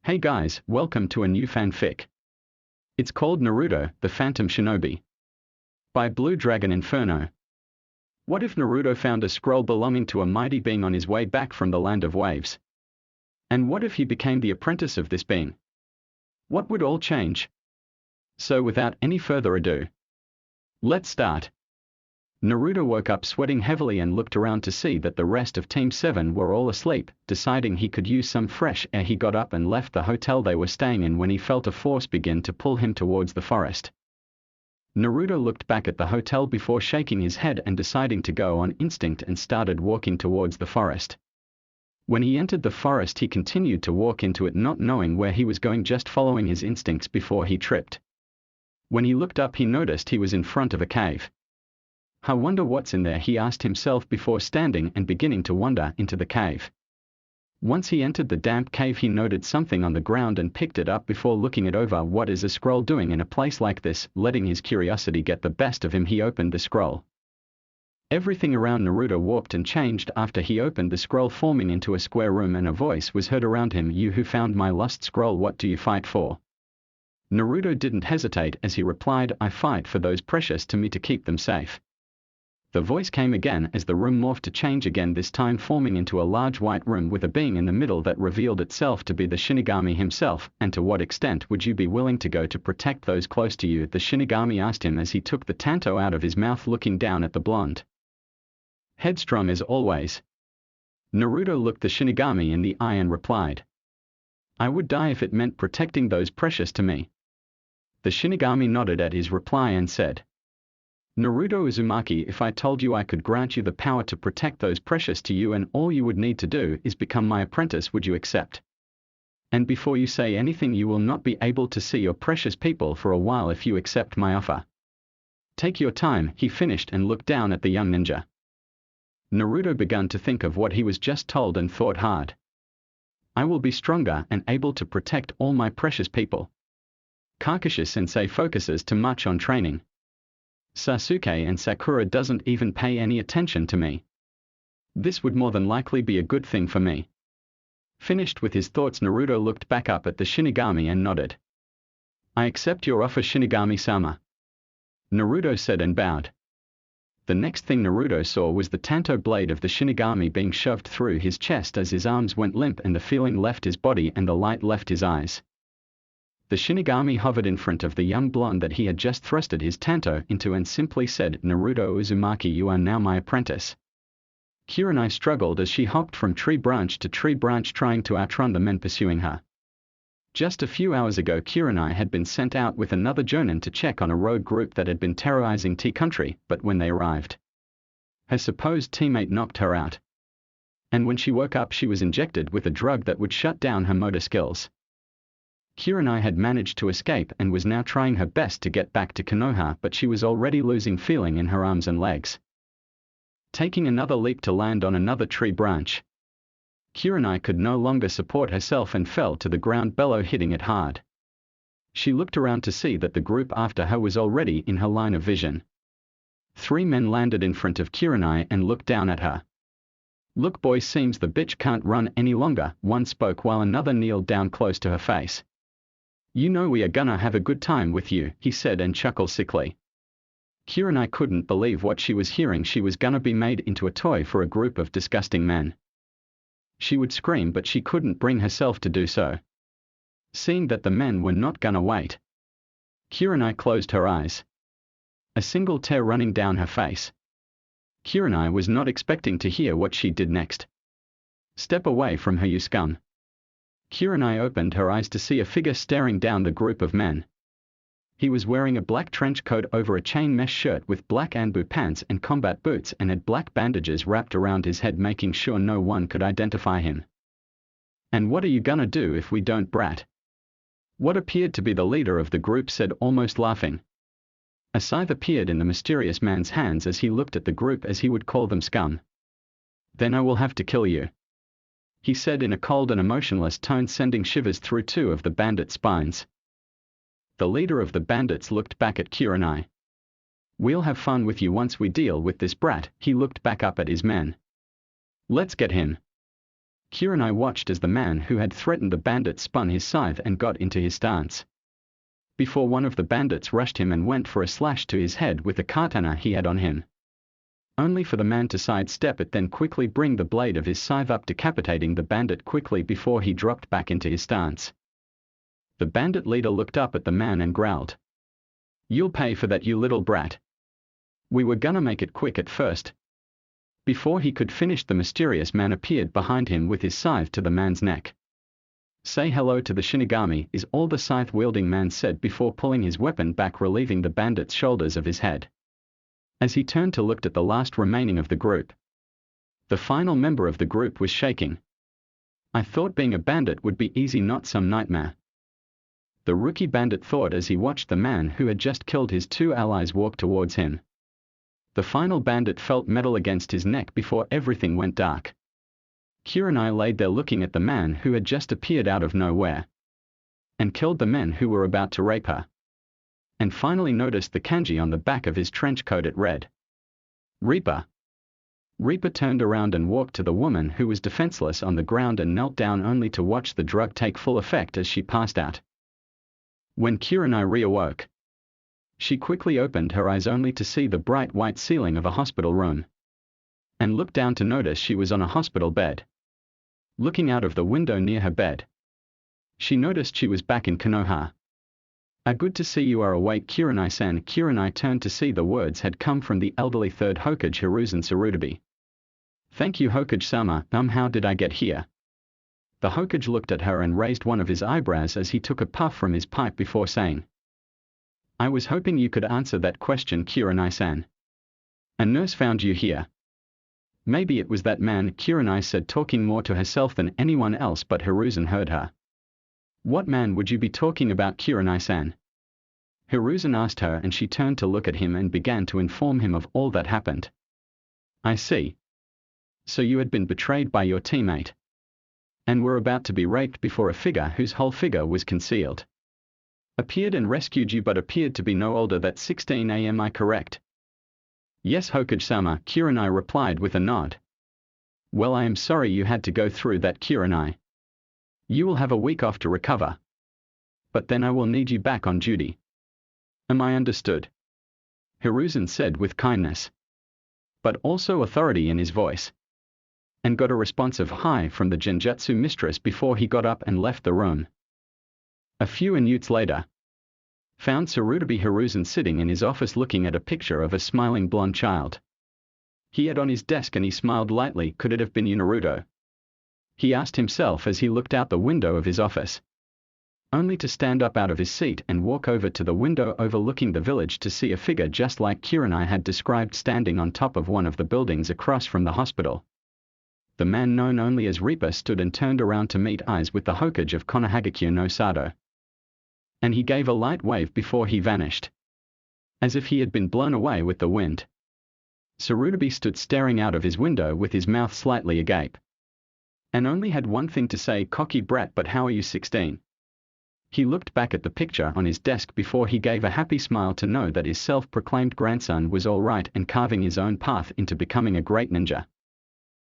Hey guys, welcome to a new fanfic. It's called Naruto, the Phantom Shinobi. By BlueDragonInferno. What if Naruto found a scroll belonging to a mighty being on his way back from the land of waves? And what if he became the apprentice of this being? What would all change? So without any further ado, let's start. Naruto woke up sweating heavily and looked around to see that the rest of Team 7 were all asleep. Deciding he could use some fresh air, he got up and left the hotel they were staying in when he felt a force begin to pull him towards the forest. Naruto looked back at the hotel before shaking his head and deciding to go on instinct and started walking towards the forest. When he entered the forest, he continued to walk into it, not knowing where he was going, just following his instincts before he tripped. When he looked up, he noticed he was in front of a cave. I wonder what's in there, he asked himself before standing and beginning to wander into the cave. Once he entered the damp cave, he noted something on the ground and picked it up before looking it over. What is a scroll doing in a place like this? Letting his curiosity get the best of him, he opened the scroll. Everything around Naruto warped and changed after he opened the scroll, forming into a square room, and a voice was heard around him. You who found my lost scroll, what do you fight for? Naruto didn't hesitate as he replied, I fight for those precious to me to keep them safe. The voice came again as the room morphed to change again, this time forming into a large white room with a being in the middle that revealed itself to be the Shinigami himself. And to what extent would you be willing to go to protect those close to you? The Shinigami asked him as he took the tanto out of his mouth, looking down at the blonde. Headstrong as always. Naruto looked the Shinigami in the eye and replied, I would die if it meant protecting those precious to me. The Shinigami nodded at his reply and said, Naruto Uzumaki, if I told you I could grant you the power to protect those precious to you and all you would need to do is become my apprentice, would you accept? And before you say anything, you will not be able to see your precious people for a while if you accept my offer. Take your time, he finished and looked down at the young ninja. Naruto began to think of what he was just told and thought hard. I will be stronger and able to protect all my precious people. Kakashi-sensei focuses too much on training. Sasuke and Sakura doesn't even pay any attention to me. This would more than likely be a good thing for me. Finished with his thoughts, Naruto looked back up at the Shinigami and nodded. I accept your offer, Shinigami-sama. Naruto said and bowed. The next thing Naruto saw was the tanto blade of the Shinigami being shoved through his chest as his arms went limp and the feeling left his body and the light left his eyes. The Shinigami hovered in front of the young blonde that he had just thrusted his tanto into and simply said, Naruto Uzumaki, you are now my apprentice. Kurenai struggled as she hopped from tree branch to tree branch trying to outrun the men pursuing her. Just a few hours ago, Kurenai had been sent out with another jonin to check on a rogue group that had been terrorizing T Country, but when they arrived, her supposed teammate knocked her out. And when she woke up, she was injected with a drug that would shut down her motor skills. Kurenai had managed to escape and was now trying her best to get back to Konoha, but she was already losing feeling in her arms and legs. Taking another leap to land on another tree branch, Kurenai could no longer support herself and fell to the ground, bellow hitting it hard. She looked around to see that the group after her was already in her line of vision. 3 men landed in front of Kurenai and looked down at her. Look boy, seems the bitch can't run any longer, one spoke while another kneeled down close to her face. You know we are gonna have a good time with you, he said and chuckled sickly. Kurenai couldn't believe what she was hearing. She was gonna be made into a toy for a group of disgusting men. She would scream, but she couldn't bring herself to do so. Seeing that the men were not gonna wait, Kurenai closed her eyes. A single tear running down her face. Kurenai was not expecting to hear what she did next. Step away from her, you scum. Kurenai opened her eyes to see a figure staring down the group of men. He was wearing a black trench coat over a chain mesh shirt with black anbu pants and combat boots and had black bandages wrapped around his head, making sure no one could identify him. And what are you gonna do if we don't, brat? What appeared to be the leader of the group said, almost laughing. A scythe appeared in the mysterious man's hands as he looked at the group, as he would call them scum. Then I will have to kill you, he said in a cold and emotionless tone, sending shivers through 2 of the bandits' spines. The leader of the bandits looked back at Kurenai. We'll have fun with you once we deal with this brat. He looked back up at his men. Let's get him. Kurenai watched as the man who had threatened the bandit spun his scythe and got into his stance. Before one of the bandits rushed him and went for a slash to his head with the katana he had on him. Only for the man to sidestep it, then quickly bring the blade of his scythe up, decapitating the bandit quickly before he dropped back into his stance. The bandit leader looked up at the man and growled, "You'll pay for that, you little brat. We were gonna make it quick at first." Before he could finish, the mysterious man appeared behind him with his scythe to the man's neck. "Say hello to the Shinigami," is all the scythe-wielding man said before pulling his weapon back, relieving the bandit's shoulders of his head. As he turned to look at the last remaining of the group, the final member of the group was shaking. "I thought being a bandit would be easy, not some nightmare," the rookie bandit thought as he watched the man who had just killed his two allies walk towards him. The final bandit felt metal against his neck before everything went dark. Kurenai laid there looking at the man who had just appeared out of nowhere and killed the men who were about to rape her, and finally noticed the kanji on the back of his trench coat. It read, "Reaper." Reaper turned around and walked to the woman who was defenseless on the ground and knelt down only to watch the drug take full effect as she passed out. When Kurenai reawoke, she quickly opened her eyes only to see the bright white ceiling of a hospital room, and looked down to notice she was on a hospital bed. Looking out of the window near her bed, she noticed she was back in Konoha. Good to see you are awake, Kurenai-san." Kurenai turned to see the words had come from the elderly third Hokage, Hiruzen Tsurutobi. "Thank you, Hokage-sama. How did I get here?" The Hokage looked at her and raised one of his eyebrows as he took a puff from his pipe before saying, "I was hoping you could answer that question, Kurenai-san. A nurse found you here." "Maybe it was that man," Kurenai said, talking more to herself than anyone else, but Hiruzen heard her. "What man would you be talking about, Kurenai-san?" Hiruzen asked her, and she turned to look at him and began to inform him of all that happened. "I see. So you had been betrayed by your teammate, and were about to be raped before a figure whose whole figure was concealed appeared and rescued you, but appeared to be no older than 16. Am I correct?" "Yes, Hokage-sama," Kurenai replied with a nod. "Well, I am sorry you had to go through that, Kurenai. You will have a week off to recover, but then I will need you back on duty. Am I understood?" Hiruzen said with kindness, but also authority in his voice, and got a responsive hi from the genjutsu mistress before he got up and left the room. A few minutes later, found Tsurutobi Hiruzen sitting in his office looking at a picture of a smiling blonde child he had on his desk, and he smiled lightly. Could it have been Naruto? He asked himself as he looked out the window of his office, only to stand up out of his seat and walk over to the window overlooking the village to see a figure just like Kurenai had described standing on top of one of the buildings across from the hospital. The man known only as Reaper stood and turned around to meet eyes with the Hokage of Konohagakure no Sado, and he gave a light wave before he vanished, as if he had been blown away with the wind. Tsurutobi stood staring out of his window with his mouth slightly agape, and only had one thing to say, "Cocky brat, but how are you 16? He looked back at the picture on his desk before he gave a happy smile to know that his self-proclaimed grandson was all right and carving his own path into becoming a great ninja.